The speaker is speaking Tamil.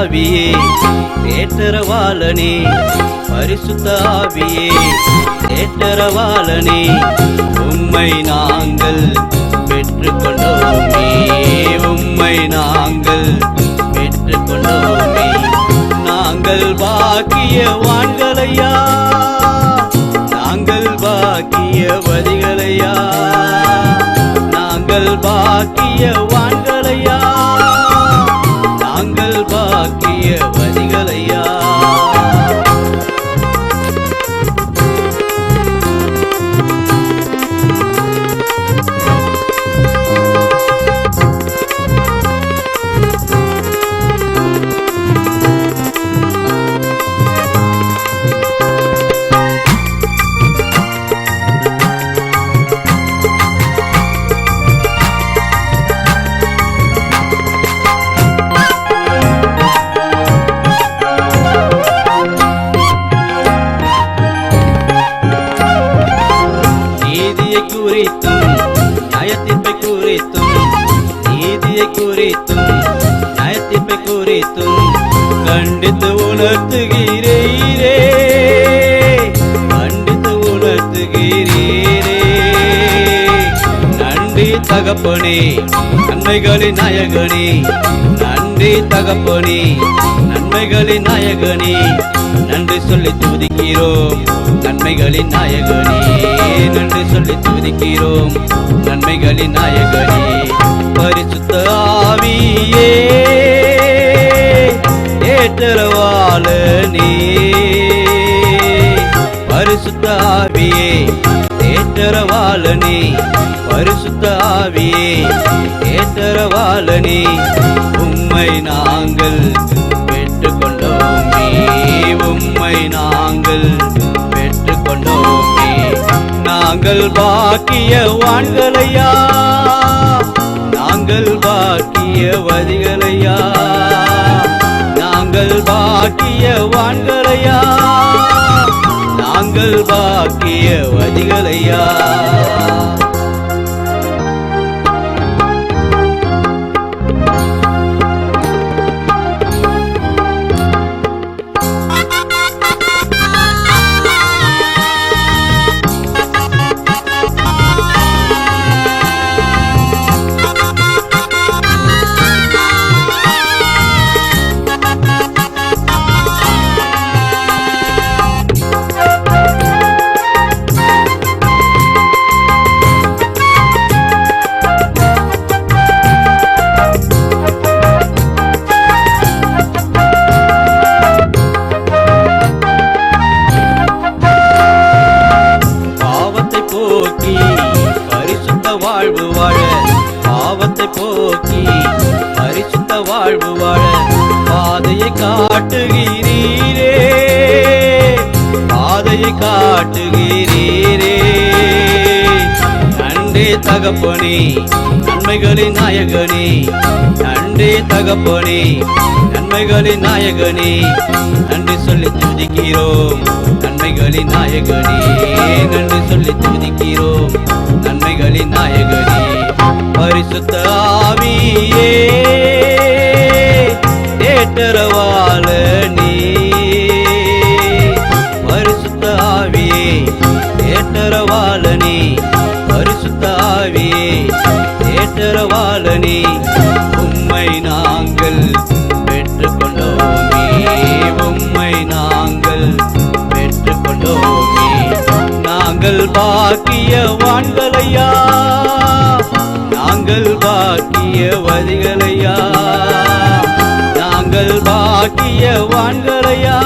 ஆவியே தேற்றரவாளனே பரிசுத்த ஆவியே தேற்றரவாளனே உம்மை நாங்கள் பெற்றுக்கொண்டோமே உம்மை நாங்கள் பெற்றுக்கொண்டோமே நாங்கள் பாக்கியவான்களையா நாங்கள் பாக்கியவதிகளையா நாங்கள் பாக்கியவான்களையா நாங்கள் பாக்கியவதிகளையா நயத்தீர்ப்பை குறித்தும் நீதியை குறித்தும் நயத்தீர்ப்பை குறித்தும் கண்டித்து உணர்த்துகிறீரே கண்டித்து உணர்த்துகிறீரே நன்றி தகப்பனே நன்மைகளின் நாயகனே நன்றி தகப்பனே நன்மைகளின் நாயகனே நன்றி சொல்லி துதிக்கிறோம் நன்மைகளின் நாயகனே நன்றி சொல்லி துதிக்கிறோம் நன்மைகளின் நாயகனே பரிசுத்த ஆவியே தேற்றரவாளனே பரிசுத்த ஆவியே தேற்றரவாளனே பரிசுத்த ஆவியே தேற்றரவாளனே உம்மை நாங்கள் பெற்றுக்கொண்டோமே உம்மை நாங்கள் பெற்றுக்கொண்டோமே நாங்கள் பாக்கியவான்களையா நாங்கள் பாக்கியவதிகளையா நாங்கள் பாக்கியவான்களையா நாங்கள் பாக்கியவதிகளையா வாழ்வு வாழ பாவத்தை போக்கி பரிசுத்த வாழ்வு வாழ பாதையை காட்டுகிறீரே பாதையை காட்டுகிறீரே நன்றி தகப்பனே நன்மைகளின் நாயகனே நன்றி தகப்பனே நன்மைகளின் நாயகனே நன்றி சொல்லி துதிக்கிறோம் நன்மைகளின் நாயகனே நன்றி சொல்லி துதிக்கிறோம் நன்மைகளின் நாயகனே பரிசுத்த ஆவியே தேற்றரவாளனே பரிசுத்த ஆவியே தேற்றரவாளனே பரிசுத்த ஆவியே தேற்றரவாளனே உம்மை நாங்கள் பெற்றுக்கொண்டோமே உம்மை நாங்கள் பெற்றுக்கொண்டோமே நாங்கள் பாக்கியவான்களையா நாங்கள் பாக்கியவதிகளையா நாங்கள் பாக்கியவான்களையா